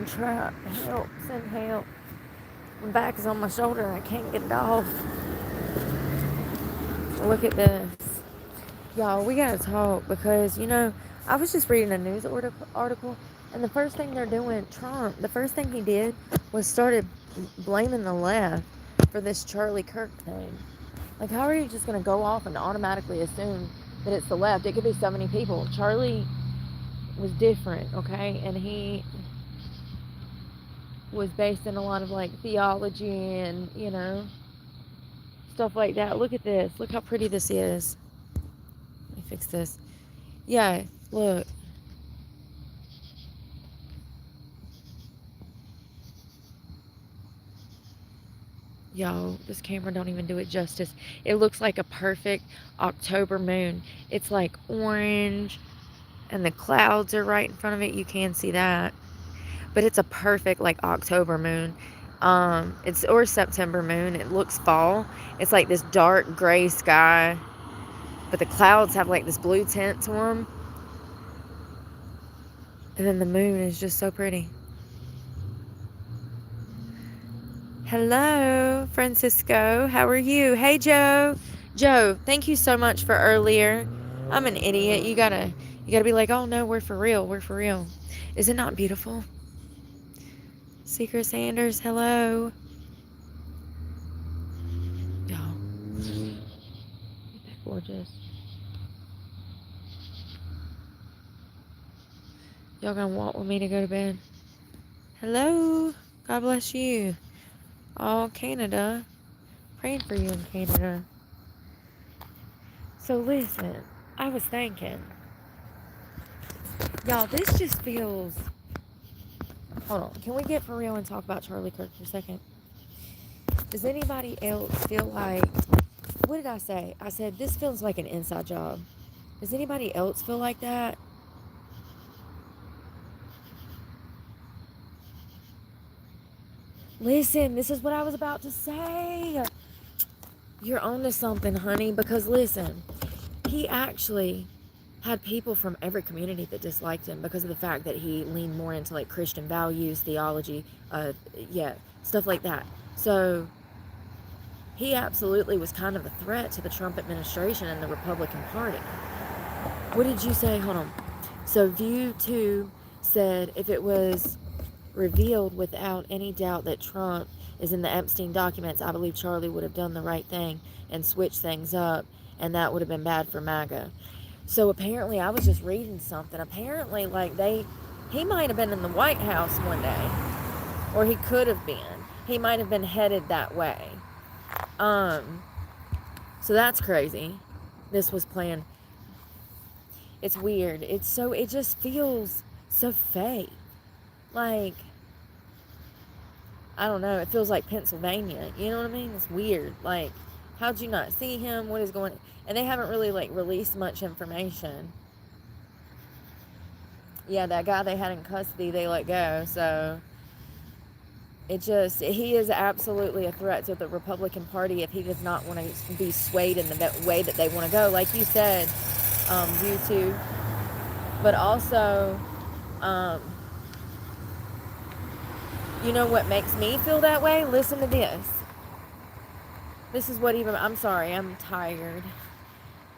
getting trapped. Help, send help. My back is on my shoulder and I can't get it off. Look at this. Y'all, we gotta talk because, I was just reading a news article, and the first thing they're doing, Trump, the first thing he did was started blaming the left for this Charlie Kirk thing. Like, how are you just gonna go off and automatically assume that it's the left? It could be so many people. Charlie was different, okay? And he was based in a lot of, like, theology and, stuff like that. Look at this. Look how pretty this is. Let me fix this. Yeah, look. Y'all, this camera don't even do it justice. It looks like a perfect October moon. It's like orange, and the clouds are right in front of it. You can see that. But it's a perfect, like, October moon. Or September moon. It looks fall. It's like this dark gray sky, but the clouds have, like, this blue tint to them. And then the moon is just so pretty. Hello, Francisco. How are you? Hey, Joe. Joe, thank you so much for earlier. I'm an idiot. You gotta be like, oh no, we're for real. We're for real. Is it not beautiful? Secret Sanders, hello. Y'all, isn't that gorgeous? Y'all gonna walk with me to go to bed? Hello. God bless you. Oh, Canada. Praying for you in Canada. So listen, I was thinking, y'all, this just feels... Hold on. Can we get for real and talk about Charlie Kirk for a second? Does anybody else feel like... What did I say? I said, this feels like an inside job. Does anybody else feel like that? Listen, this is what I was about to say. You're on to something, honey, because listen, he actually had people from every community that disliked him because of the fact that he leaned more into, like, Christian values, theology, stuff like that. So he absolutely was kind of a threat to the Trump administration and the Republican Party. What did you say? Hold on. So View 2 said if it was revealed without any doubt that Trump is in the Epstein documents, I believe Charlie would have done the right thing and switched things up, and that would have been bad for MAGA. So apparently, I was just reading something. Apparently, like, he might have been in the White House one day, or he could have been. He might have been headed that way. So that's crazy. This was planned. It's weird. It just feels so fake. Like, I don't know. It feels like Pennsylvania. You know what I mean? It's weird. Like, how'd you not see him? What is going on? And they haven't really, like, released much information. Yeah, that guy they had in custody, they let go. So, he is absolutely a threat to the Republican Party if he does not want to be swayed in the way that they want to go. Like you said, YouTube. But also, you know what makes me feel that way? Listen to this. This is what even... I'm sorry, I'm tired.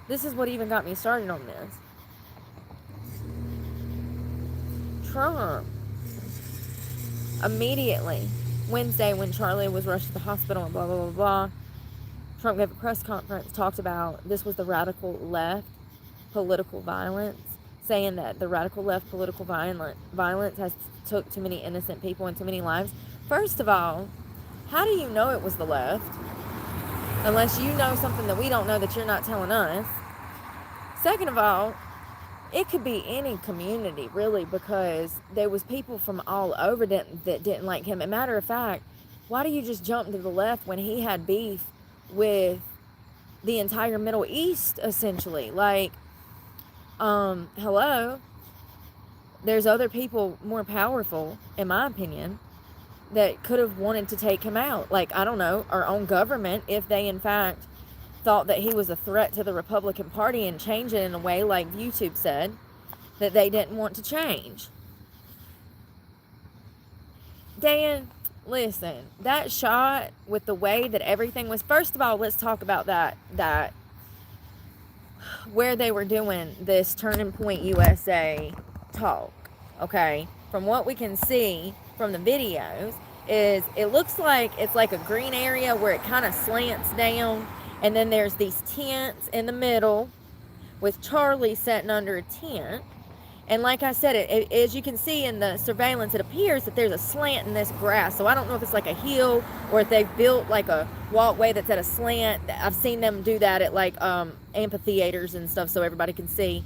This is what even got me started on this. Trump, immediately, Wednesday, when Charlie was rushed to the hospital and blah, blah, blah, blah, Trump gave a press conference, talked about this was the radical left political violence, saying that the radical left political violence has took too many innocent people and too many lives. First of all, how do you know it was the left? Unless you know something that we don't know that you're not telling us. Second of all, it could be any community, really, because there was people from all over that didn't like him. As a matter of fact, why do you just jump to the left when he had beef with the entire Middle East, essentially? Like, hello? There's other people more powerful, in my opinion, that could have wanted to take him out. Like, I don't know, our own government, if they, in fact, thought that he was a threat to the Republican Party and change it in a way, like YouTube said, that they didn't want to change. Dan, listen, that shot with the way that everything was, first of all, let's talk about that where they were doing this Turning Point USA talk, okay? From what we can see from the videos is it looks like it's like a green area where it kind of slants down, and then there's these tents in the middle with Charlie sitting under a tent. And like I said, as you can see in the surveillance, it appears that there's a slant in this grass. So I don't know if it's like a hill or if they've built like a walkway that's at a slant. I've seen them do that at like amphitheaters and stuff so everybody can see.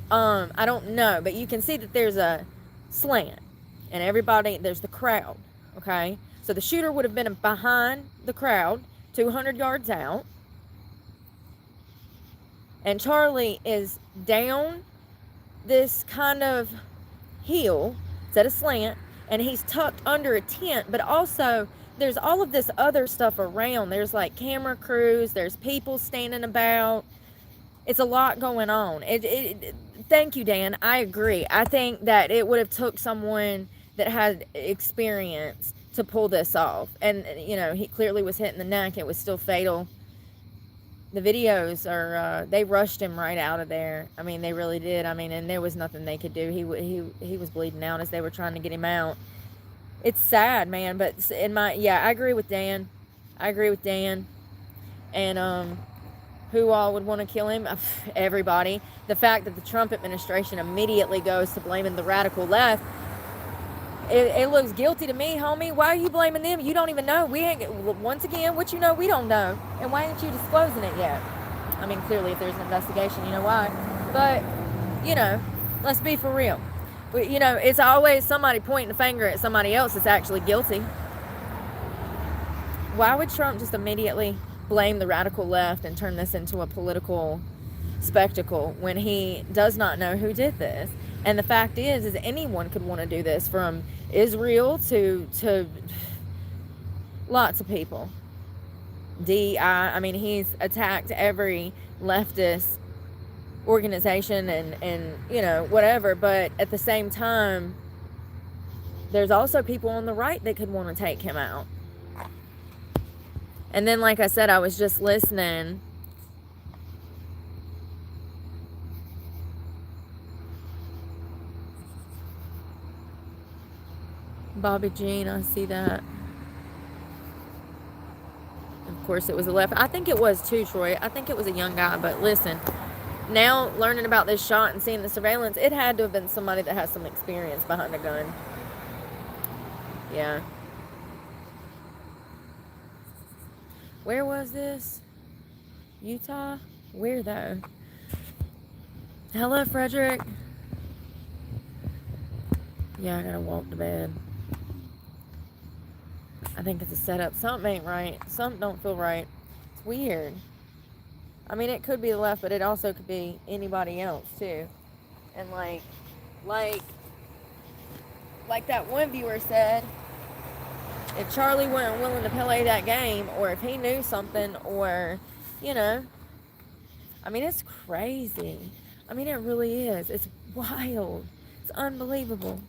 I don't know, but you can see that there's a slant and everybody, there's the crowd, okay? So the shooter would have been behind the crowd, 200 yards out. And Charlie is down this kind of hill, it's at a slant, and he's tucked under a tent, but also there's all of this other stuff around. There's like camera crews, there's people standing about. It's a lot going on. Thank you, Dan. I agree. I think that it would have took someone that had experience to pull this off. And, you know, he clearly was hit in the neck. It was still fatal. The videos are, they rushed him right out of there. I mean, they really did. I mean, and there was nothing they could do. He was bleeding out as they were trying to get him out. It's sad, man, but I agree with Dan. And, who all would want to kill him? Everybody. The fact that the Trump administration immediately goes to blaming the radical left, it looks guilty to me, homie. Why are you blaming them? You don't even know. Once again, what you know, we don't know. And why ain't you disclosing it yet? I mean, clearly, if there's an investigation, you know why. But, you know, let's be for real. You know, it's always somebody pointing a finger at somebody else that's actually guilty. Why would Trump just immediately blame the radical left and turn this into a political spectacle when he does not know who did this? And the fact is anyone could want to do this, from Israel to lots of people. I mean, he's attacked every leftist organization and you know, whatever. But at the same time, there's also people on the right that could want to take him out. And then, like I said, I was just listening. Bobby Jean, I see that. Of course, it was a left. I think it was too, Troy. I think it was a young guy. But listen, now learning about this shot and seeing the surveillance, it had to have been somebody that has some experience behind a gun. Yeah. Where was this? Utah? Where though? Hello, Frederick. Yeah, I gotta walk to bed. I think it's a setup. Something ain't right. Something don't feel right. It's weird. I mean, it could be the left, but it also could be anybody else too. And like that one viewer said, if Charlie wasn't willing to play that game, or if he knew something, or, you know, I mean, it's crazy. I mean, it really is. It's wild. It's unbelievable.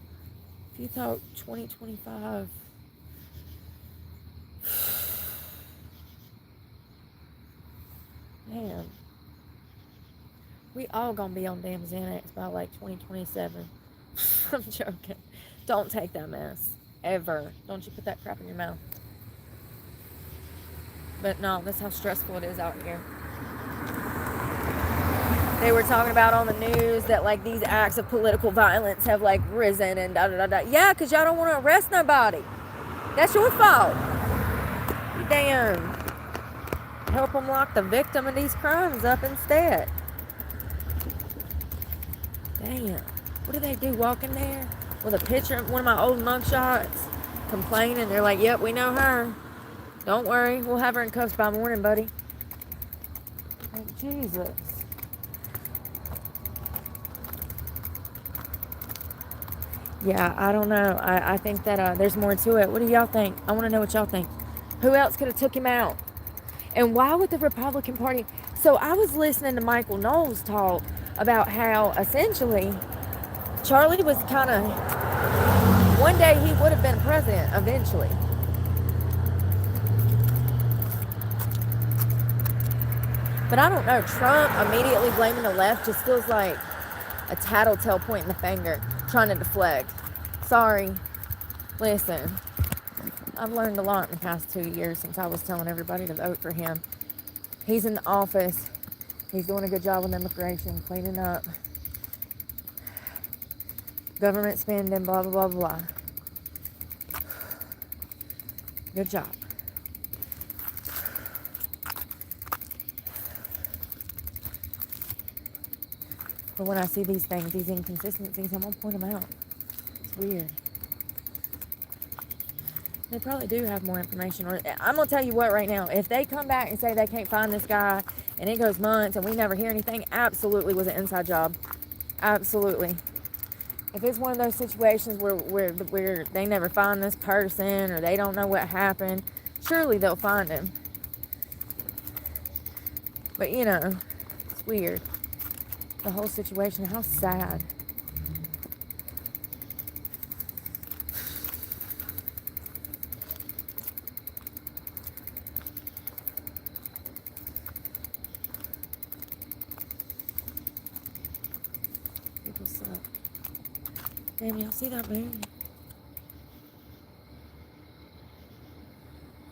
If you thought 2025, man, we all gonna be on damn Xanax by like 2027. I'm joking. Don't take that mess. Ever. Don't you put that crap in your mouth. But no, that's how stressful it is out here. They were talking about on the news that like these acts of political violence have like risen and da-da-da-da. Yeah, because y'all don't want to arrest nobody. That's your fault. You damn. Help them lock the victim of these crimes up instead. Damn. What do they do? Walk in there with a picture of one of my old mugshots, complaining. They're like, yep, we know her. Don't worry. We'll have her in cuffs by morning, buddy. Like, Jesus. Yeah, I don't know. I think that there's more to it. What do y'all think? I want to know what y'all think. Who else could have took him out? And why would the Republican Party... So I was listening to Michael Knowles talk about how essentially Charlie was kind of... One day he would have been president eventually. But I don't know. Trump immediately blaming the left just feels like a tattletale pointing the finger, trying to deflect. Sorry. Listen, I've learned a lot in the past 2 years since I was telling everybody to vote for him. He's in the office. He's doing a good job with immigration, cleaning up. Government spending, blah, blah, blah, blah. Good job. But when I see these things, these inconsistencies, I'm going to point them out. It's weird. They probably do have more information. Or I'm going to tell you what right now. If they come back and say they can't find this guy, and it goes months, and we never hear anything, absolutely was an inside job. Absolutely. If it's one of those situations where they never find this person, or they don't know what happened, surely they'll find him. But, you know, it's weird. The whole situation, how sad. People suck. Damn, y'all see that moon?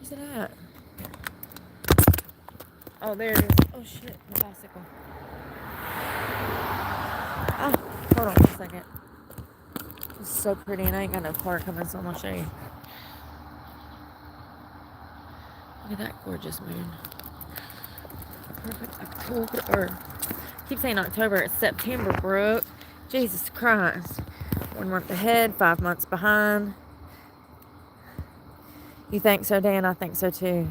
Where's it at? Oh, there it is. Oh shit, my bicycle. Ah, hold on a second. It's so pretty, and I ain't got no car coming, so I'm gonna show you. Look at that gorgeous moon. Perfect October. Keep saying October. It's September, Brooke. Jesus Christ. 1 month ahead, 5 months behind. You think so, Dan? I think so too.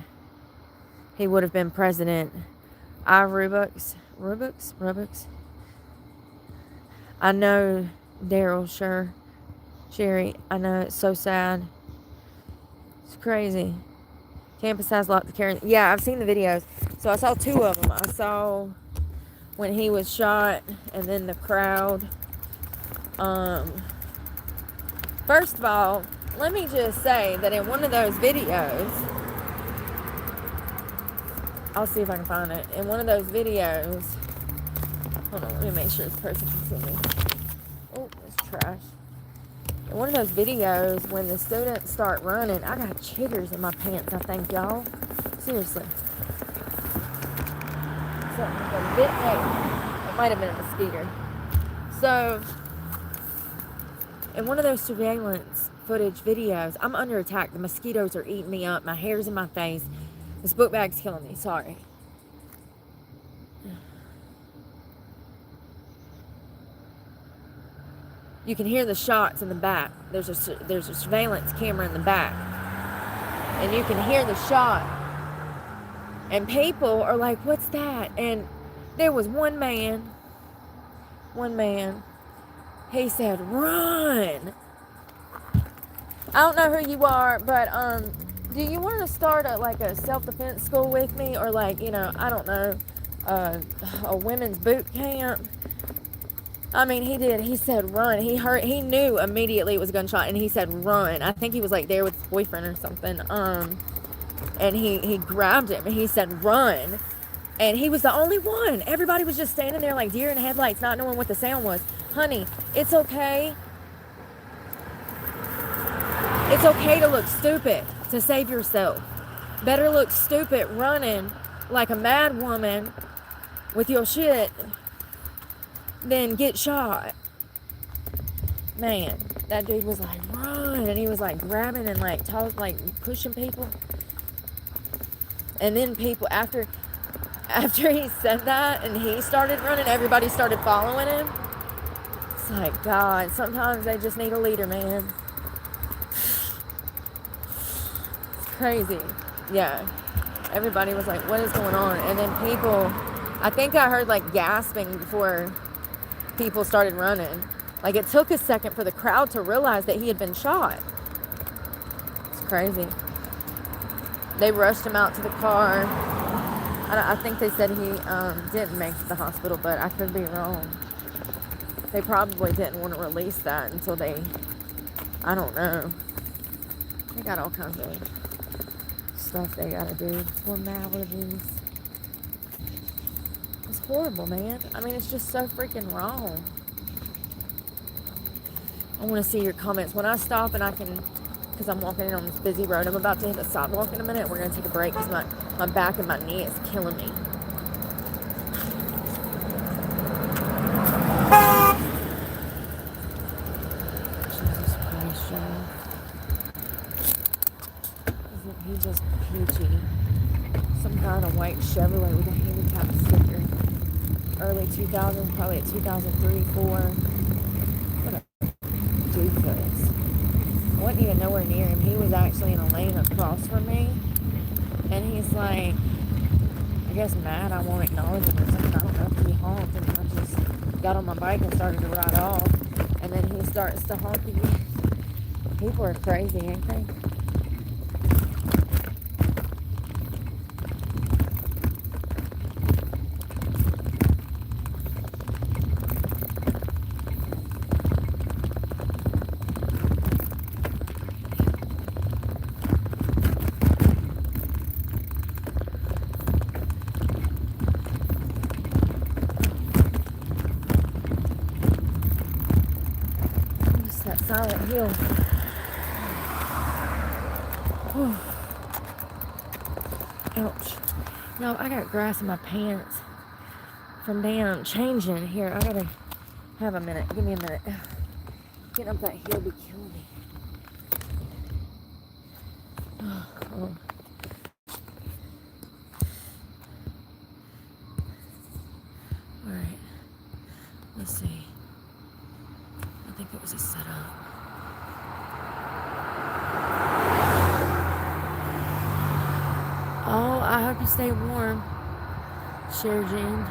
He would have been president. Rubik's. I know, Daryl, sure. Sherry, I know, it's so sad. It's crazy. Campus has a lot to carry. Yeah, I've seen the videos. So I saw 2 of them. I saw when he was shot, and then the crowd. First of all, let me just say that in one of those videos, I'll see if I can find it. In one of those videos, hold on, let me make sure this person can see me. Oh, it's trash. In one of those videos, when the students start running, I got chiggers in my pants, I think, y'all. Seriously. Something a bit late. It might have been a mosquito. So, in one of those surveillance footage videos, I'm under attack. The mosquitoes are eating me up. My hair's in my face. This book bag's killing me. Sorry. You can hear the shots in the back. There's a surveillance camera in the back. And you can hear the shot. And people are like, what's that? And there was one man. He said, run. I don't know who you are, but do you want to start a self-defense school with me? Or I don't know, a women's boot camp? I mean, he did. He said run. He knew immediately it was a gunshot, and he said run. I think he was there with his boyfriend or something. And he grabbed him, and he said run. And he was the only one. Everybody was just standing there like deer in headlights, not knowing what the sound was. Honey, it's okay. It's okay to look stupid to save yourself. Better look stupid running like a mad woman with your shit than get shot. Man, that dude was like, run. And he was grabbing and pushing people. And then people, after he said that and he started running, everybody started following him. It's like, God, sometimes they just need a leader, man. It's crazy. Yeah. Everybody was like, what is going on? And then people, I think I heard gasping before people started running. It took a second for the crowd to realize that he had been shot. It's crazy. They rushed him out to the car. I think they said he didn't make it to the hospital, but I could be wrong. They probably didn't want to release that until I don't know. They got all kinds of stuff they gotta do. Formalities. It's horrible, man. I mean, it's just so freaking wrong. I want to see your comments. When I stop and I can, because I'm walking in on this busy road, I'm about to hit the sidewalk in a minute. We're going to take a break because my back and my knee is killing me. Jesus Christ, y'all. Isn't he just peachy? Some kind of white Chevrolet with a handicap sticker. Early 2000s, probably at 2003, 4. What a doofus. I wasn't even nowhere near him. He was actually in a lane across from me. And he's like, I guess mad I won't acknowledge him or something. I don't know if he honked. And I just got on my bike and started to ride off. And then he starts to honk again. People are crazy, ain't they? That silent hill. Whew. Ouch. No, I got grass in my pants from down changing. Here, I gotta have a minute. Give me a minute. Getting up that hill be killing me. Oh. Alright. Let's see. I think it was a setup. Oh, I hope you stay warm. Share Jean.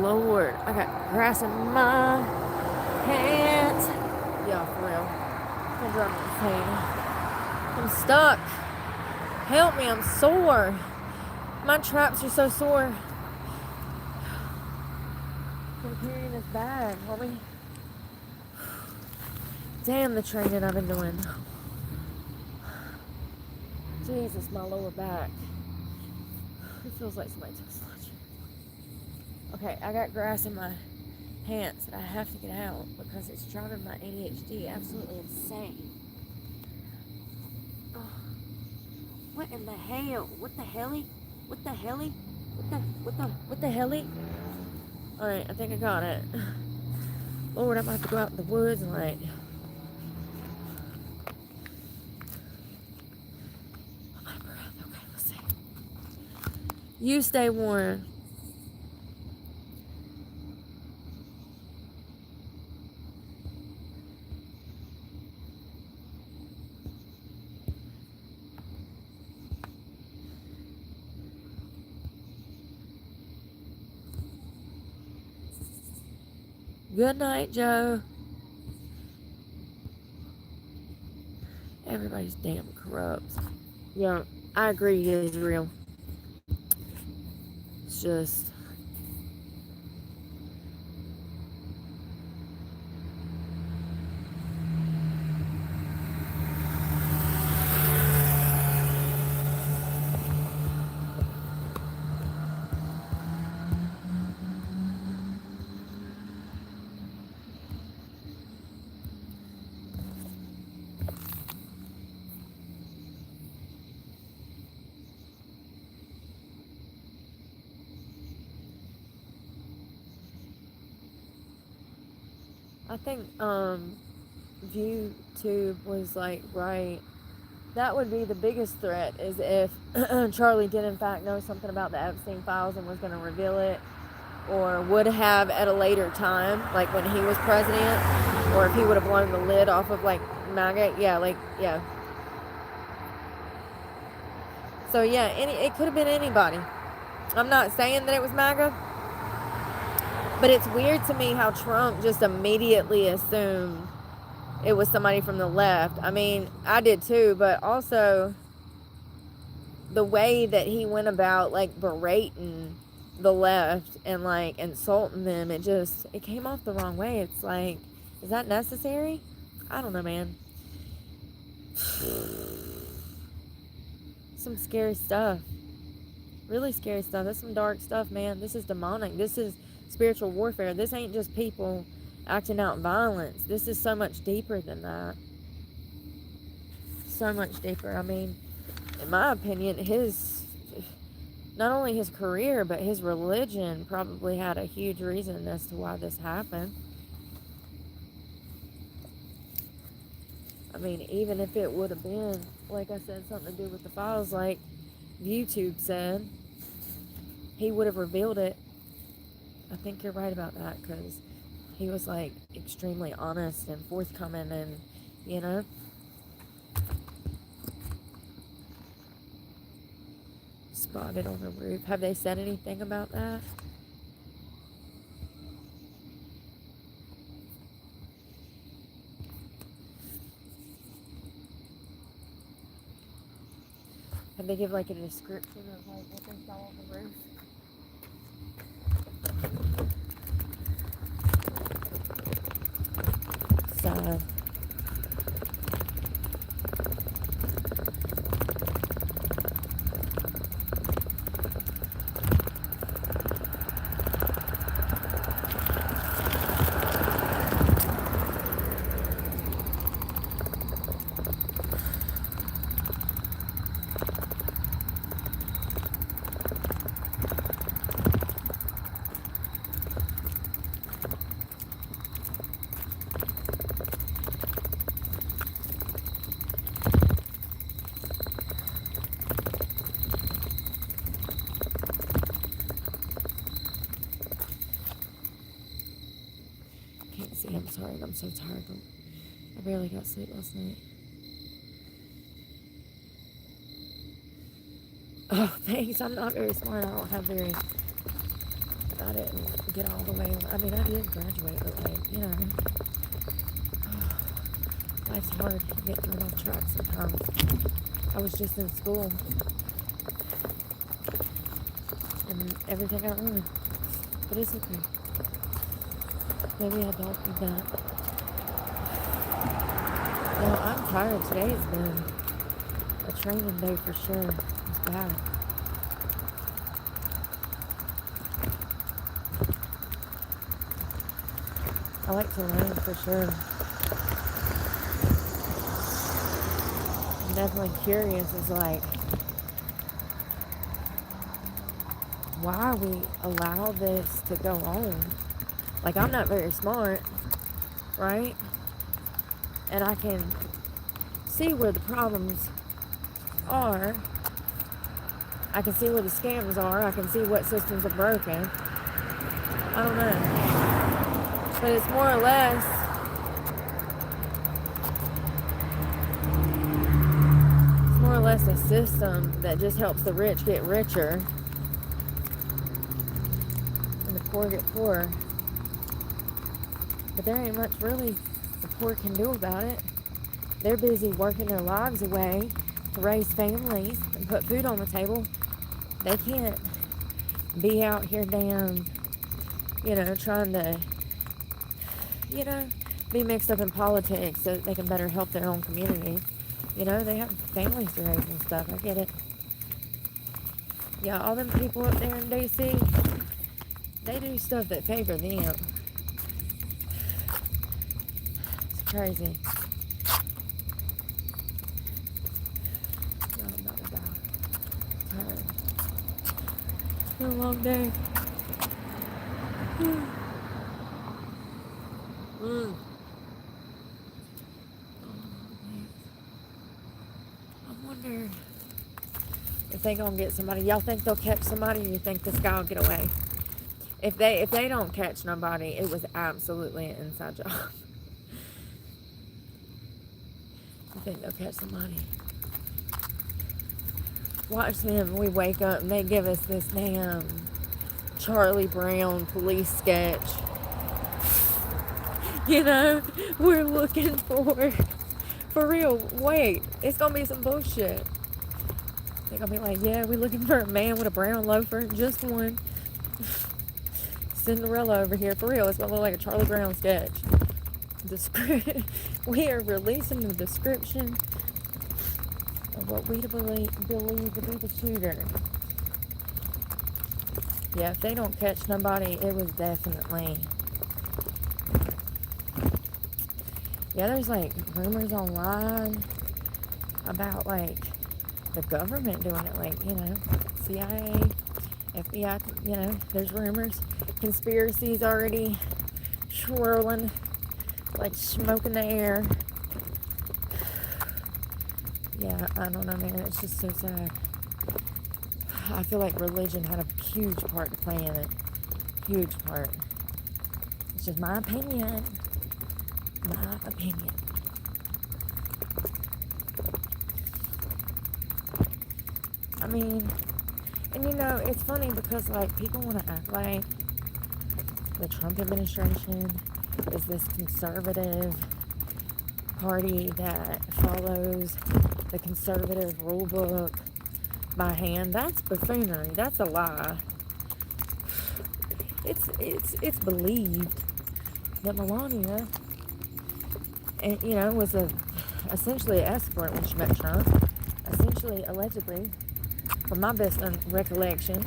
Lord, I got grass in my pants. Yeah, for real. It's gonna drive me insane. I'm stuck. Help me, I'm sore. My traps are so sore. I'm carrying this bag, homie. Damn the training I've been doing. Jesus, my lower back. It feels like somebody took a sledge. Okay, I got grass in my pants that I have to get out because it's driving my ADHD absolutely insane. Oh. What in the hell? What the helly? What the helly? What the helly? Alright, I think I got it. Lord, I'm about to have to go out in the woods and like... I'm out of breath. Okay, let's see. You stay warm. Good night, Joe. Everybody's damn corrupt. Yeah, I agree, Israel. It's just... I think ViewTube was like, right, that would be the biggest threat, is if Charlie did in fact know something about the Epstein files and was going to reveal it, or would have at a later time, like when he was president, or if he would have blown the lid off of like MAGA. Yeah. So yeah, it could have been anybody. I'm not saying that it was MAGA, but it's weird to me how Trump just immediately assumed it was somebody from the left. I mean, I did too, but also the way that he went about like berating the left and like insulting them, it came off the wrong way. It's like, is that necessary? I don't know, man. Some scary stuff. Really scary stuff. That's some dark stuff, man. This is demonic. This is spiritual warfare. This ain't just people acting out violence. This is so much deeper than that. So much deeper. I mean, in my opinion, not only his career, but his religion probably had a huge reason as to why this happened. I mean, even if it would have been, like I said, something to do with the files, like YouTube said, he would have revealed it. I think you're right about that, because he was, like, extremely honest and forthcoming and, you know. Spotted on the roof. Have they said anything about that? Have they give like a description of like what they saw on the roof? Sad. I'm sorry, I'm so tired. I barely got sleep last night. Oh, thanks. I'm not very smart. I don't have very... I didn't get all the way... I mean, I did graduate, but like, you know... Life's hard. You get thrown off track sometimes. I was just in school. And everything got ruined. But it's okay. Maybe I don't do that. No, I'm tired. Today has been a training day for sure. It's bad. I like to learn for sure. I'm definitely curious as like why we allow this to go on. Like, I'm not very smart, right? And I can see where the problems are. I can see where the scams are. I can see what systems are broken. I don't know. But it's more or less a system that just helps the rich get richer and the poor get poorer. But there ain't much really the poor can do about it. They're busy working their lives away to raise families and put food on the table. They can't be out here damn, trying to, be mixed up in politics so that they can better help their own community. They have families to raise and stuff. I get it. Yeah, all them people up there in D.C., they do stuff that favor them. Crazy. No, I'm not about. Tired. It's been a long day. I wonder if they gonna get somebody. Y'all think they'll catch somebody, or you think this guy will get away? If they don't catch nobody, it was absolutely an inside job. I think they'll catch somebody. Watch them. We wake up and they give us this damn Charlie Brown police sketch. We're looking for real. Wait, it's gonna be some bullshit. They're gonna be like, yeah, we're looking for a man with a brown loafer, just one. Cinderella over here, for real. It's gonna look like a Charlie Brown sketch. We are releasing the description of what we believe to be the shooter. Yeah, if they don't catch nobody, it was definitely... Yeah, there's like rumors online about like the government doing it, like, you know, CIA, FBI, you know, there's rumors. Conspiracies already swirling like smoke in the air. Yeah, I don't know, man. It's just so sad. I feel like religion had a huge part to play in it. Huge part. It's just my opinion. My opinion. I mean, and you know, it's funny because like people want to act like the Trump administration is this conservative party that follows the conservative rule book by hand. That's buffoonery. That's a lie. It's believed that Melania, you know, was essentially an escort when she met Trump. Essentially, allegedly, from my best recollection,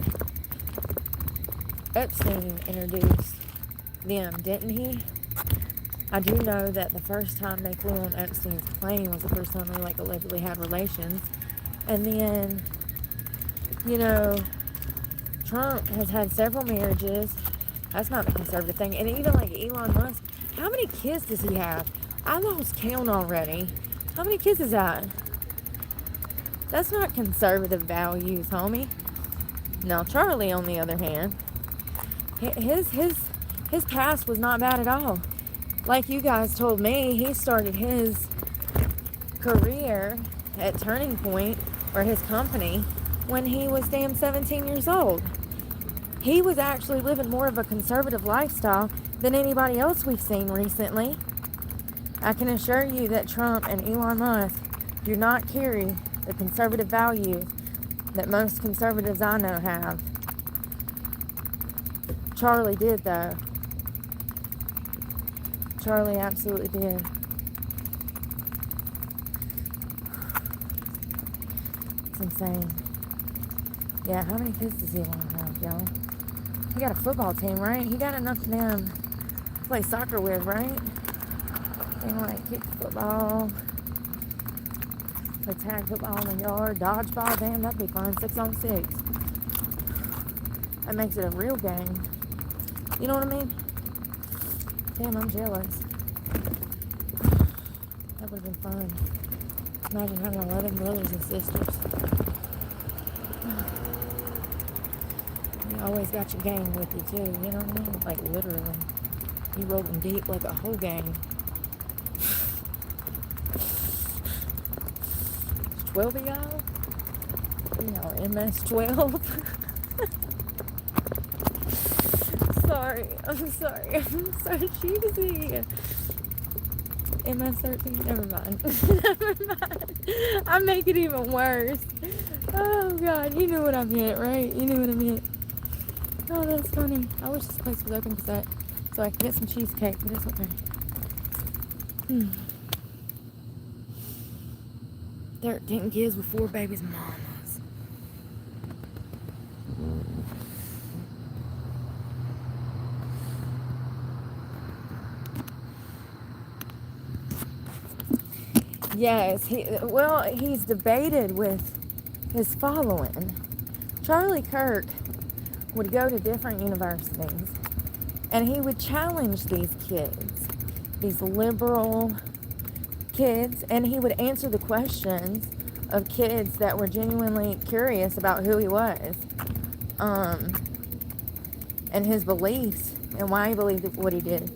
Epstein introduced them, didn't he? I do know that the first time they flew on Epstein's plane was the first time they like allegedly had relations. And then, you know, Trump has had several marriages. That's not the conservative thing. And even like Elon Musk, how many kids does he have? I lost count already. How many kids is that? That's not conservative values, homie. Now, Charlie, on the other hand, his past was not bad at all. Like you guys told me, he started his career at Turning Point, or his company, when he was damn 17 years old. He was actually living more of a conservative lifestyle than anybody else we've seen recently. I can assure you that Trump and Elon Musk do not carry the conservative values that most conservatives I know have. Charlie did, though. Charlie absolutely did. It's insane. Yeah, how many kids does he want to have, y'all? He got a football team, right? He got enough of them to play soccer with, right? They like kick football, play tag football in the yard, dodgeball. Damn, that'd be fun. 6-on-6. That makes it a real game. You know what I mean? Damn, I'm jealous. That would have been fun. Imagine having 11 brothers and sisters. You always got your gang with you, too. You know what I mean? Like, literally. You rolling deep like a whole gang. 12 of y'all? You know, MS-12. I'm sorry. I'm so cheesy. MS-13, never mind. Never mind. I make it even worse. Oh, God, you knew what I meant, right? You knew what I meant. Oh, that's funny. I wish this place was open so I could get some cheesecake, but it's okay. 13 kids with 4 babies' mamas. Yes, he's debated with his following. Charlie Kirk would go to different universities, and he would challenge these kids, these liberal kids, and he would answer the questions of kids that were genuinely curious about who he was, and his beliefs, and why he believed what he did.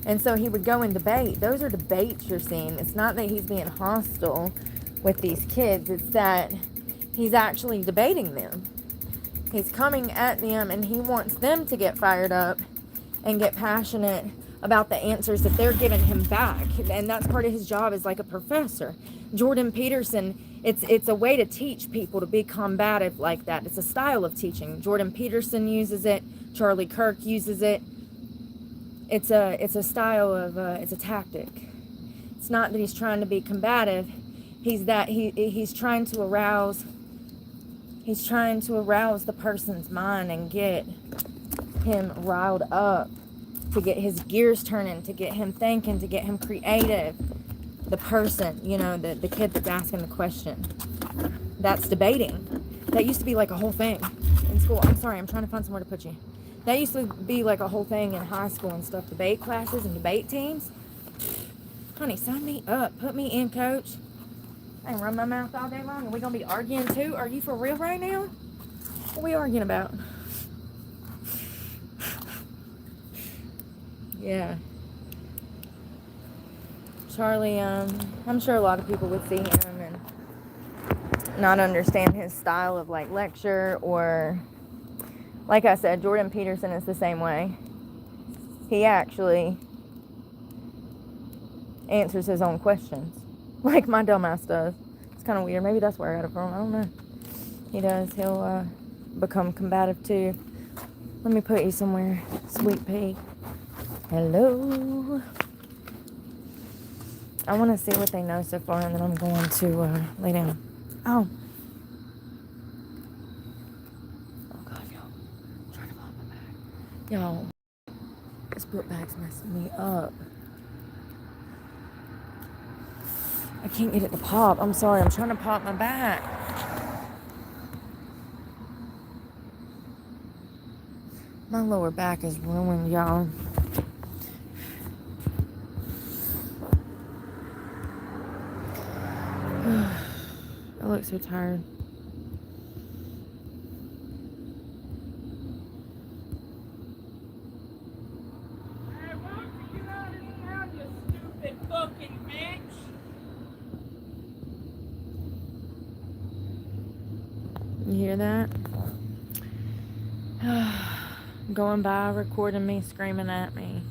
And so he would go and debate. Those are debates you're seeing. It's not that he's being hostile with these kids. It's that he's actually debating them. He's coming at them, and he wants them to get fired up and get passionate about the answers that they're giving him back. And that's part of his job as like a professor. Jordan Peterson, it's a way to teach people to be combative like that. It's a style of teaching. Jordan Peterson uses it. Charlie Kirk uses it. It's a style of, it's a tactic. It's not that he's trying to be combative. he's trying to arouse the person's mind and get him riled up, to get his gears turning, to get him thinking, to get him creative. The person, the kid that's asking the question, that's debating. That used to be like a whole thing in school. I'm sorry, I'm trying to find somewhere to put you. That used to be like a whole thing in high school and stuff. Debate classes and debate teams. Honey, sign me up. Put me in, coach. I ain't run my mouth all day long. Are we going to be arguing too? Are you for real right now? What are we arguing about? Yeah. Charlie, I'm sure a lot of people would see him and not understand his style of like lecture, or like I said, Jordan Peterson is the same way. He actually answers his own questions like my dumbass does. It's kind of weird. Maybe that's where I got it from. I don't know. He does. He'll become combative too. Let me put you somewhere, sweet pea. Hello. I want to see what they know so far, and then I'm going to lay down. Oh God, y'all. I'm trying to pop my bag. Y'all, this book bag's messing me up. I can't get it to pop. I'm sorry. I'm trying to pop my back. My lower back is ruined, y'all. I look so tired. Hey, why don't you get out of town, you stupid fucking bitch? You hear that? Going by, recording me, screaming at me.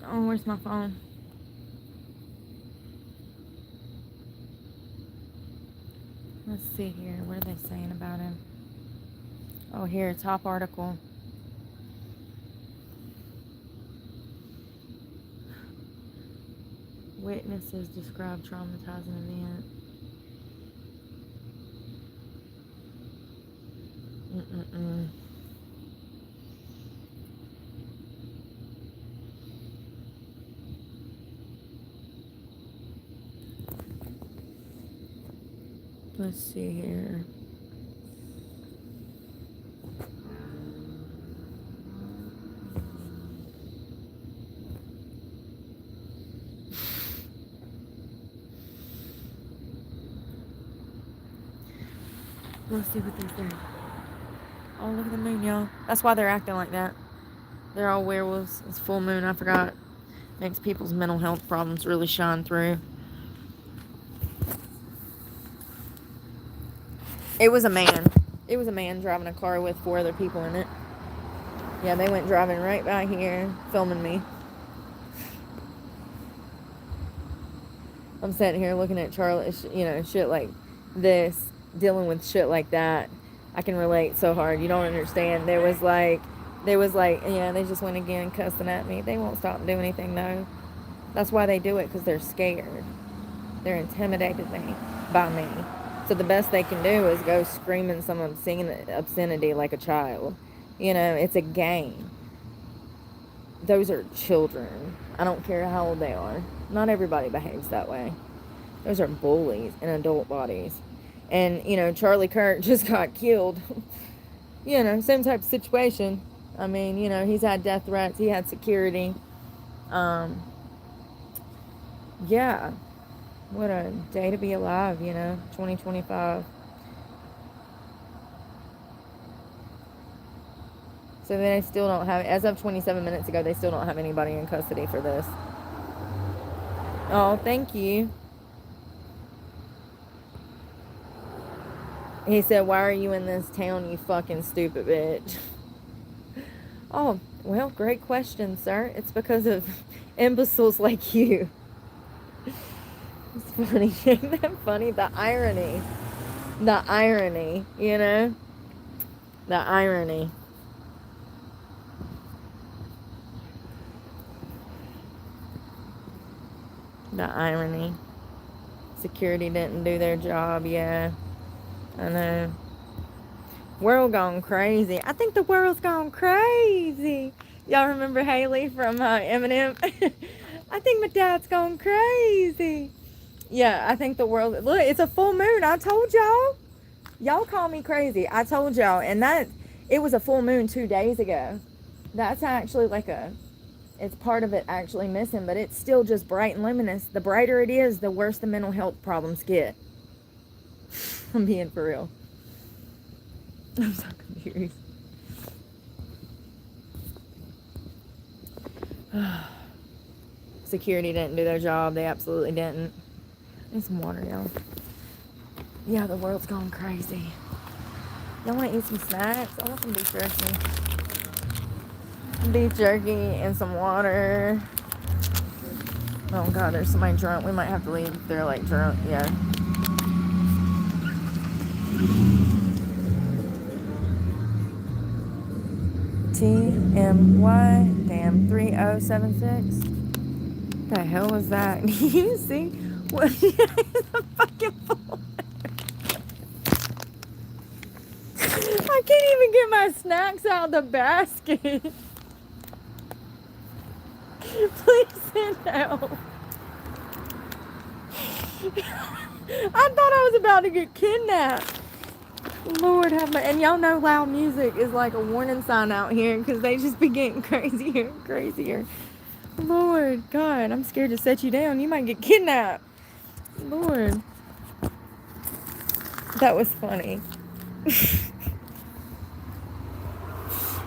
Oh, where's my phone? Let's see here. What are they saying about him? Oh, here, top article. Witnesses describe traumatizing event. Let's see here. Let's see what they say. Oh, look at the moon, y'all. That's why they're acting like that. They're all werewolves. It's full moon, I forgot. Makes people's mental health problems really shine through. It was a man. It was a man driving a car with 4 other people in it. Yeah, they went driving right by here, filming me. I'm sitting here looking at Charlie, shit like this, dealing with shit like that. I can relate so hard. You don't understand. There was like, yeah, they just went again cussing at me. They won't stop and do anything though. That's why they do it, because they're scared. They're intimidated by me. So the best they can do is go screaming some obscenity like a child. It's a game. Those are children. I don't care how old they are. Not everybody behaves that way. Those are bullies in adult bodies. And, Charlie Kirk just got killed. Same type of situation. I mean, he's had death threats. He had security. Yeah. What a day to be alive, 2025. So they still don't have, as of 27 minutes ago, they still don't have anybody in custody for this. Oh, thank you. He said, why are you in this town, you fucking stupid bitch? Oh, well, great question, sir. It's because of imbeciles like you. It's funny. Isn't that funny? The irony. The irony, you know? The irony. The irony. Security didn't do their job, yeah. I know. World gone crazy. I think the world's gone crazy. Y'all remember Haley from Eminem? I think my dad's gone crazy. Yeah, I think the world... Look, it's a full moon. I told y'all. Y'all call me crazy. I told y'all. And that... It was a full moon 2 days ago. That's actually like a... It's part of it actually missing, but it's still just bright and luminous. The brighter it is, the worse the mental health problems get. I'm being for real. I'm so confused. Security didn't do their job. They absolutely didn't. Need some water, y'all. Yeah, the world's gone crazy. Y'all want to eat some snacks? I want some beef jerky. Beef jerky and some water. Oh god, there's somebody drunk. We might have to leave. They're like drunk, yeah. TMY, damn, 3076. What the hell was that? You see? What? The fucking phone. I can't even get my snacks out of the basket. Please send help. I thought I was about to get kidnapped. Lord have mercy. And y'all know loud music is like a warning sign out here because they just be getting crazier and crazier. Lord God, I'm scared to set you down. You might get kidnapped. Lord. That was funny.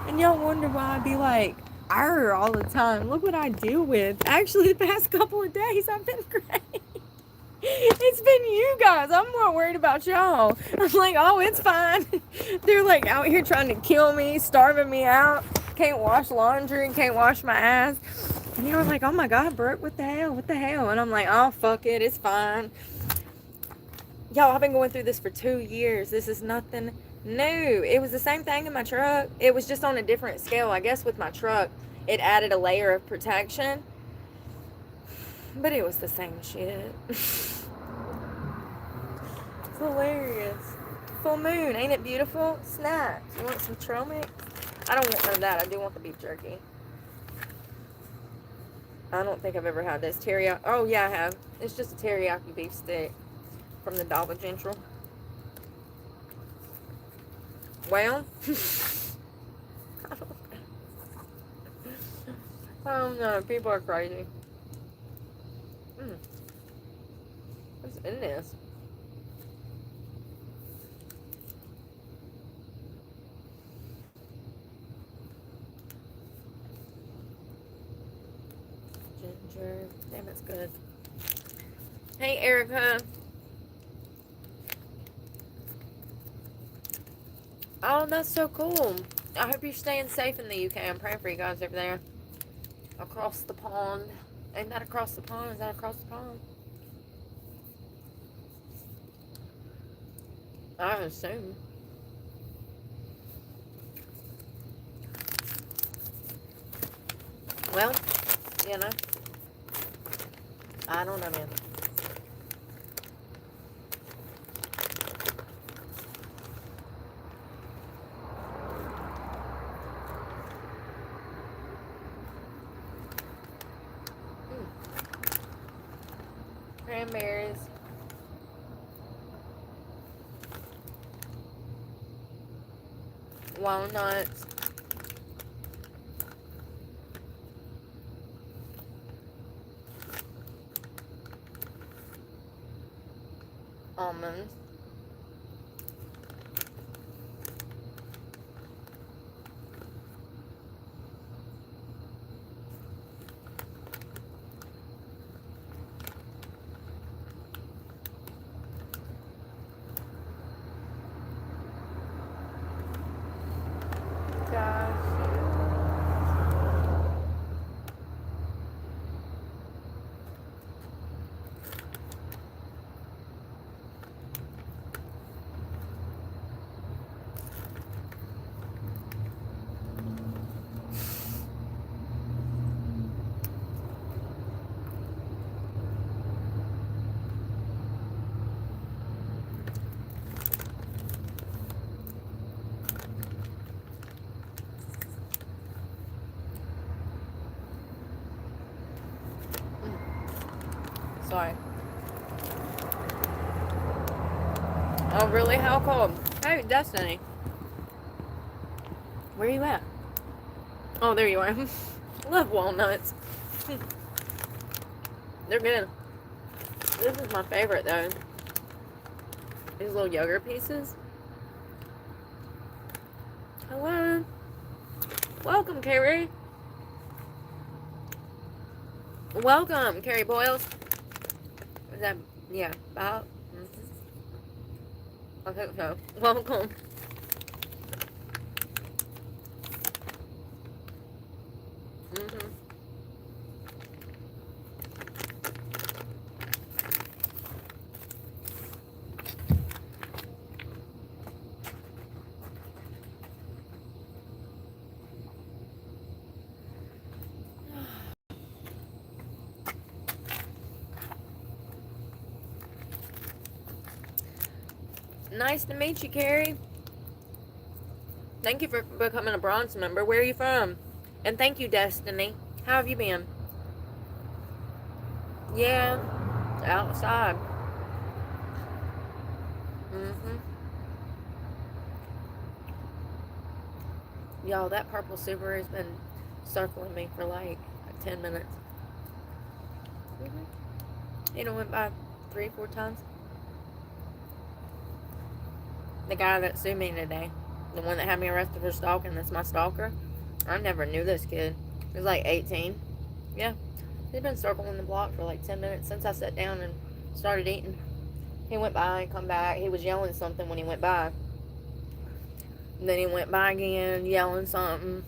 And y'all wonder why I be like, arr, all the time. Look what I deal with. Actually, the past couple of days, I've been great. It's been you guys. I'm more worried about y'all. I'm like, oh, it's fine. They're like out here trying to kill me, starving me out. Can't wash laundry, can't wash my ass. And you were like, oh my God, Brooke, what the hell? What the hell? And I'm like, oh, fuck it. It's fine. Y'all, I've been going through this for 2 years. This is nothing new. It was the same thing in my truck. It was just on a different scale. I guess with my truck, it added a layer of protection. But it was the same shit. It's hilarious. Full moon. Ain't it beautiful? Snacks. You want some trail mix? I don't want none of that. I do want the beef jerky. I don't think I've ever had this. Teriyaki. Oh, yeah, I have. It's just a teriyaki beef stick from the Dollar General. Well, I don't know. People are crazy. What's in this? Ginger. Damn, it's good. Hey, Erica. Oh, that's so cool. I hope you're staying safe in the UK. I'm praying for you guys over there. Across the pond. Ain't that across the pond? Is that across the pond? I assume. Well, you know. I don't know, man. Cranberries. Walnuts. Almonds. Sorry. Oh, really? How cold? Hey, Destiny. Where you at? Oh, there you are. I love walnuts. They're good. This is my favorite, though. These little yogurt pieces. Hello. Welcome, Carrie. Welcome, Carrie Boyles. Is that, yeah, about? I think so. Welcome. Nice to meet you, Carrie. Thank you for becoming a bronze member. Where are you from? And thank you, Destiny. How have you been? Yeah, outside. Y'all, that purple Subaru's been circling me for like 10 minutes. You know, went by 3-4 times. The guy that sued me today, the one that had me arrested for stalking, that's my stalker. I never knew this kid. He was like 18. Yeah. He's been circling the block for like 10 minutes since I sat down and started eating. He went by and come back. He was yelling something when he went by. And then he went by again, yelling something.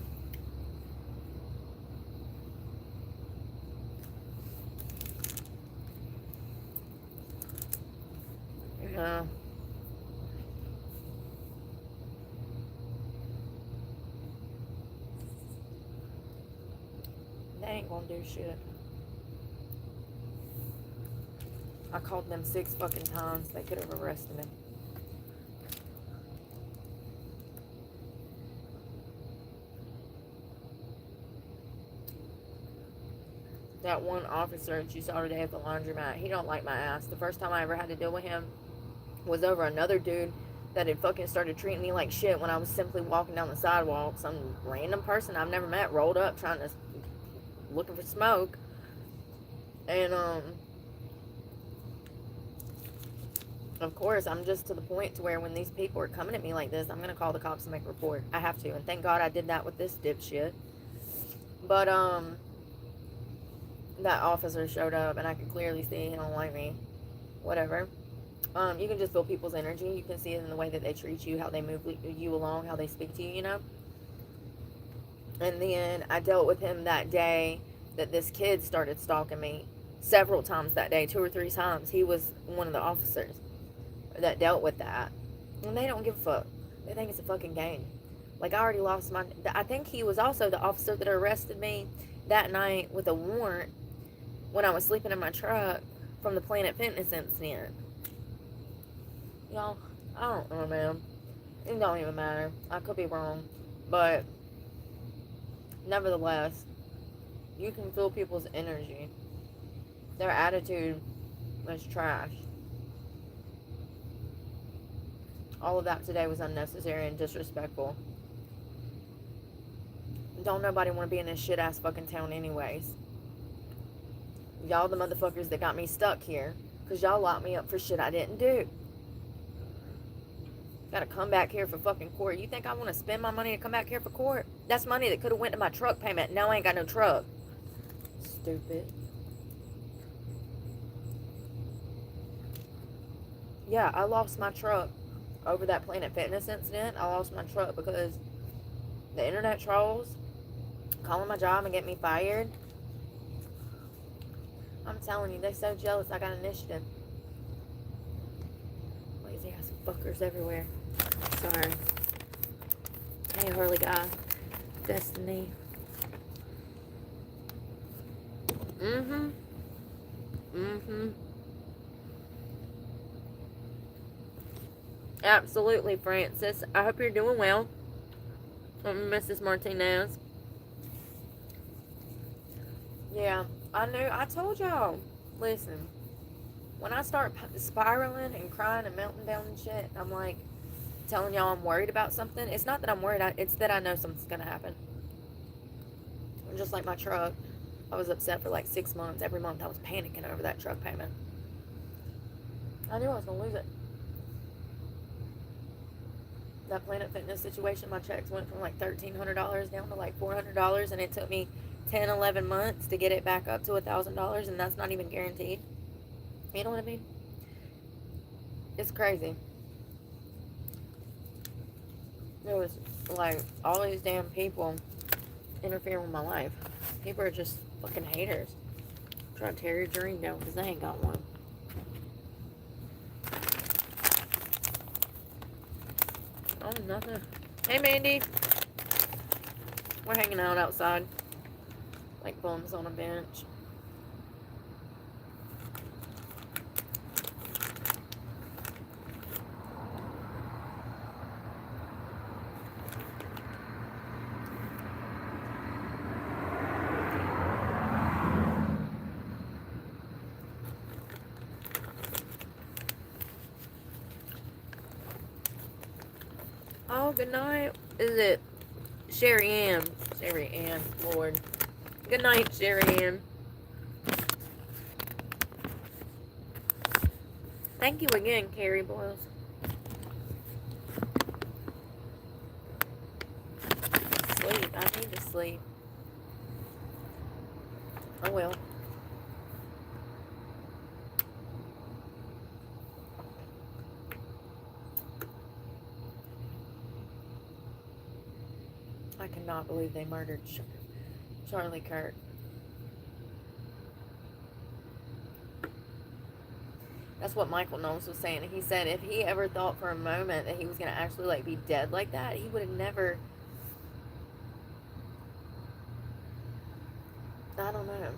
Yeah. They ain't gonna do shit. I called them 6 fucking times. They could have arrested me. That one officer that you saw today at the laundromat, he don't like my ass. The first time I ever had to deal with him was over another dude that had fucking started treating me like shit when I was simply walking down the sidewalk. Some random person I've never met rolled up trying to, looking for smoke. And, of course, I'm just to the point to where when these people are coming at me like this, I'm going to call the cops and make a report. I have to. And thank God I did that with this dipshit. But, that officer showed up and I could clearly see he don't like me. Whatever. You can just feel people's energy. You can see it in the way that they treat you, how they move you along, how they speak to you, you know? And then I dealt with him that day that this kid started stalking me several times that day, 2 or 3 times. He was one of the officers that dealt with that. And they don't give a fuck. They think it's a fucking game. Like, I already lost my... I think he was also the officer that arrested me that night with a warrant when I was sleeping in my truck from the Planet Fitness incident. Y'all, I don't know, man. It don't even matter. I could be wrong. But, nevertheless, you can feel people's energy. Their attitude is trash. All of that today was unnecessary and disrespectful. Don't nobody want to be in this shit-ass fucking town anyways. Y'all the motherfuckers that got me stuck here. Because y'all locked me up for shit I didn't do. Gotta come back here for fucking court. You think I want to spend my money to come back here for court? That's money that could have went to my truck payment. Now I ain't got no truck. Stupid. Yeah, I lost my truck over that Planet Fitness incident. I lost my truck because the internet trolls calling my job and get me fired. I'm telling you, they're so jealous I got initiative. Lazy ass fuckers everywhere. Sorry. Hey, Harley guy. Destiny. Absolutely, Francis. I hope you're doing well. Mrs. Martinez. Yeah, I knew. I told y'all. Listen, when I start spiraling and crying and melting down and shit, I'm like telling y'all I'm worried about something. It's not that I'm worried, it's that I know something's gonna happen. Just like my truck, I was upset for like 6 months. Every month I was panicking over that truck payment. I knew I was gonna lose it. That Planet Fitness situation, my checks went from like $1,300 down to like $400, and it took me 10, 11 months to get it back up to $1,000, and that's not even guaranteed. You know what I mean? It's crazy. It was like all these damn people interfering with my life. People are just fucking haters. Trying to tear your dream down because they ain't got one. Oh, nothing. Hey, Mandy. We're hanging out outside. Like bums on a bench. Oh, good night. Is it Sherry Ann? Sherry Ann, Lord. Good night, Sherry Ann. Thank you again, Carrie Boyles. Sleep. I need to sleep. I will. I cannot believe they murdered Charlie Kirk. That's what Michael Knowles was saying. He said if he ever thought for a moment that he was going to actually like be dead like that, he would have never. I don't know.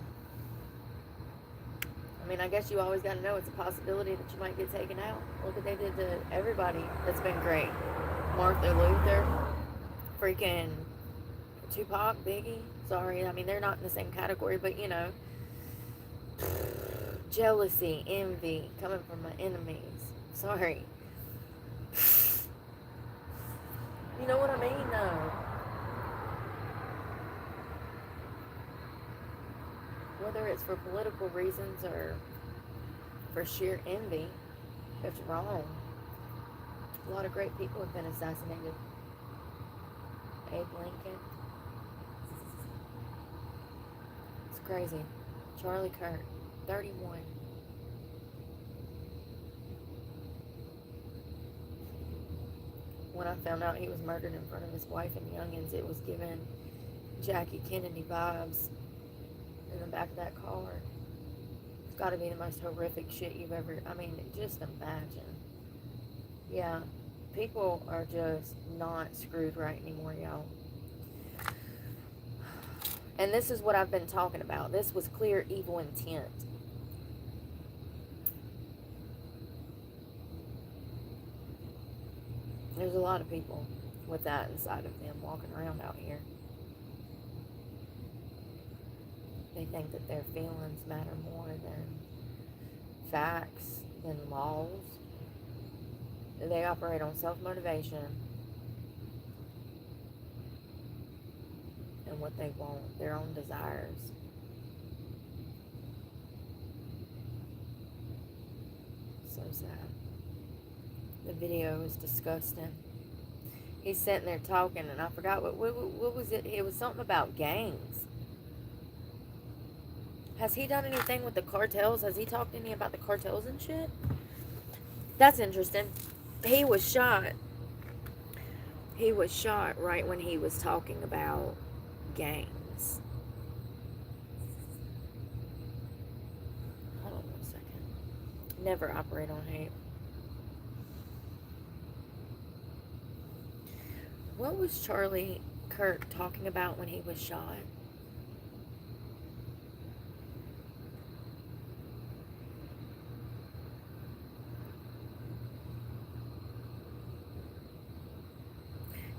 I mean, I guess you always got to know it's a possibility that you might get taken out. Look what they did to everybody. That's been great. Martin Luther, freaking Tupac, Biggie. Sorry, I mean, they're not in the same category, but you know, jealousy, envy coming from my enemies. Sorry. You know what I mean? No. Whether it's for political reasons or for sheer envy, it's wrong. A lot of great people have been assassinated. Abe Lincoln. It's crazy. Charlie Kirk, 31. When I found out he was murdered in front of his wife and youngins, it was giving Jackie Kennedy vibes in the back of that car. It's got to be the most horrific shit you've ever... I mean, just imagine. Yeah, people are just not screwed right anymore, y'all. And this is what I've been talking about. This was clear evil intent. There's a lot of people with that inside of them walking around out here. They think that their feelings matter more than facts, than laws. They operate on self-motivation and what they want, their own desires. So sad. The video is disgusting. He's sitting there talking, and I forgot what was it? It was something about gangs. Has he done anything with the cartels? Has he talked to any about the cartels and shit? That's interesting. He was shot. He was shot right when he was talking about gangs. Hold on 1 second. Never operate on hate. What was Charlie Kirk talking about when he was shot?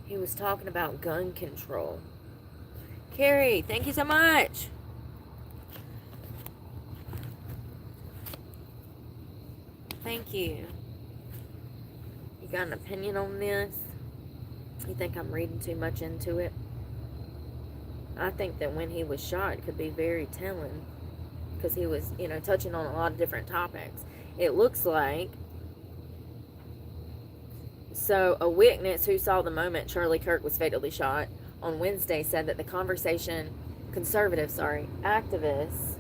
He was talking about gun control. Carrie, thank you so much. Thank you. You got an opinion on this? You think I'm reading too much into it? I think that when he was shot could be very telling, because he was, touching on a lot of different topics. It looks like, so a witness who saw the moment Charlie Kirk was fatally shot on Wednesday said that the activists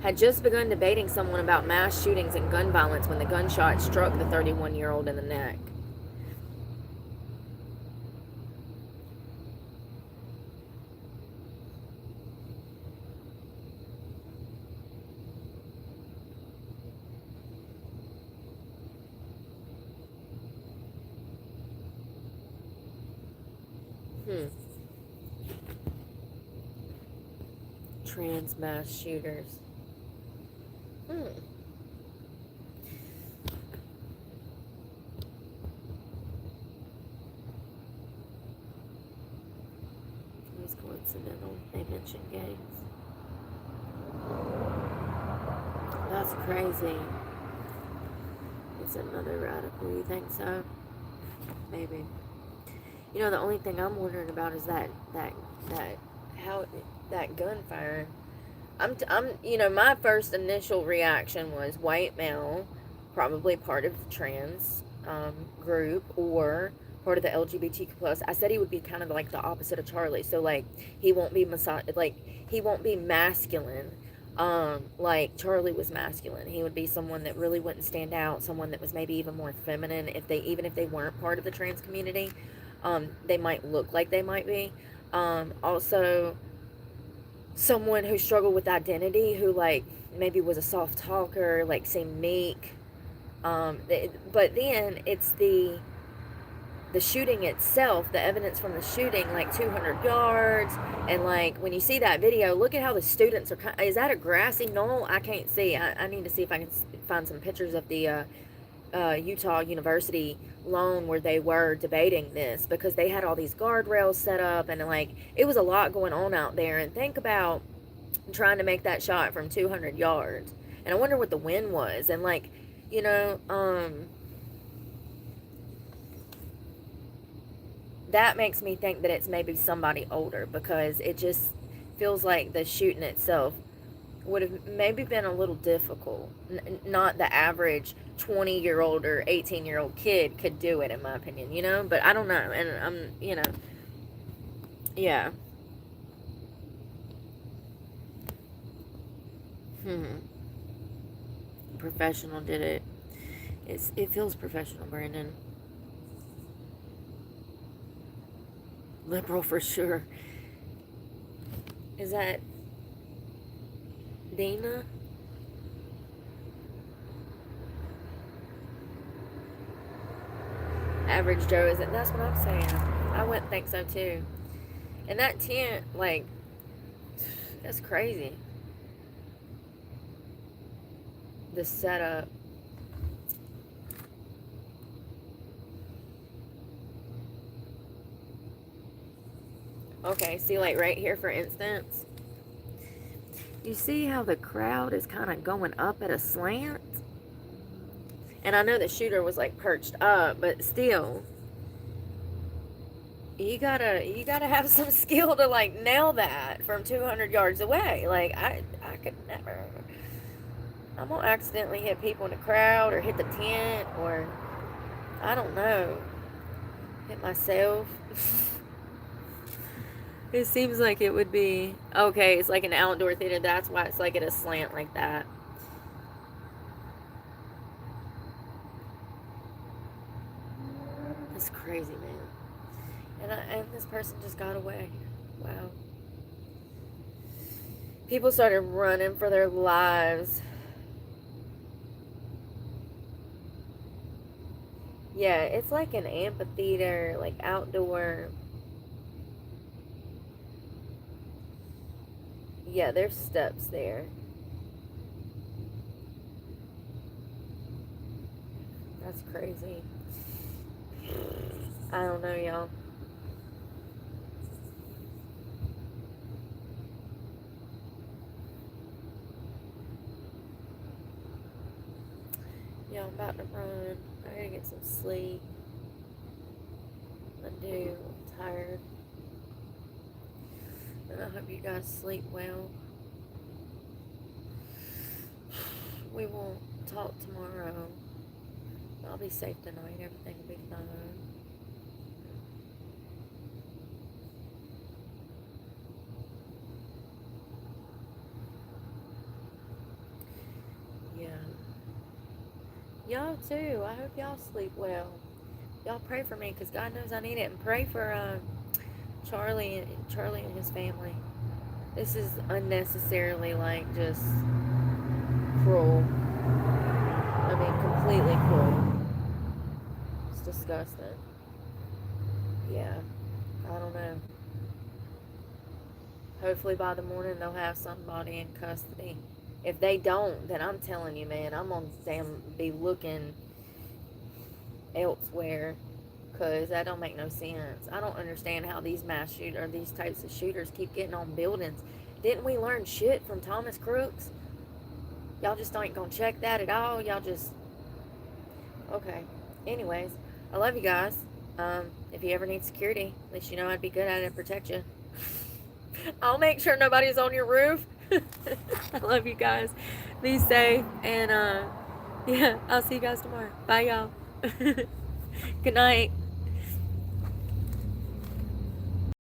had just begun debating someone about mass shootings and gun violence when the gunshot struck the 31-year-old in the neck. Trans mass shooters. It was coincidental. They mentioned gays. That's crazy. It's another radical. You think so? Maybe. The only thing I'm wondering about is that gunfire. My first initial reaction was white male, probably part of the trans group or part of the LGBTQ plus. I said he would be kind of like the opposite of Charlie, so like he won't be he won't be masculine, like Charlie was masculine. He would be someone that really wouldn't stand out, someone that was maybe even more feminine. If they weren't part of the trans community, they might look like they might be. Also, someone who struggled with identity, who like maybe was a soft talker, like seemed meek. But then it's the shooting itself, the evidence from the shooting, like 200 yards, and like when you see that video, look at how the students are. Is that a grassy knoll? I can't see. I need to see if I can find some pictures of the Utah University lawn where they were debating this, because they had all these guardrails set up, and like it was a lot going on out there. And think about trying to make that shot from 200 yards, and I wonder what the wind was, and like that makes me think that it's maybe somebody older, because it just feels like the shooting itself would have maybe been a little difficult. Not the average 20-year-old or 18-year-old kid could do it, in my opinion, but I don't know. And I'm, yeah. Professional did it. It feels professional, Brandon. Liberal for sure. Is that Dina? Average Joe isn't. That's what I'm saying. I wouldn't think so too. And that tent, like, that's crazy. The setup. Okay, see, like right here, for instance, you see how the crowd is kind of going up at a slant? And I know the shooter was like perched up, but still, you gotta have some skill to like nail that from 200 yards away. Like I could never. I'm gonna accidentally hit people in the crowd, or hit the tent, or I don't know, hit myself. It seems like it would be okay. It's like an outdoor theater. That's why it's like at a slant like that. It's crazy, man. And this person just got away. Wow. People started running for their lives. Yeah, it's like an amphitheater, like outdoor. Yeah, there's steps there. That's crazy. I don't know, y'all. Yeah, I'm about to run. I gotta get some sleep. I do. I'm tired. And I hope you guys sleep well. We won't talk tomorrow. I'll be safe tonight. Everything will be fine. Yeah. Y'all too. I hope y'all sleep well. Y'all pray for me, because God knows I need it. And pray for Charlie and his family. This is unnecessarily, like, just cruel. I mean, completely cruel. It's disgusting. Yeah. I don't know. Hopefully by the morning they'll have somebody in custody. If they don't, then I'm telling you, man, I'm gonna be looking elsewhere, because that don't make no sense. I don't understand how these these types of shooters keep getting on buildings. Didn't we learn shit from Thomas Crooks? Y'all just ain't gonna check that at all. Y'all just okay. Anyways, I love you guys. If you ever need security, at least you know I'd be good at it to protect you. I'll make sure nobody's on your roof. I love you guys. Be safe, and yeah, I'll see you guys tomorrow. Bye, y'all. Good night.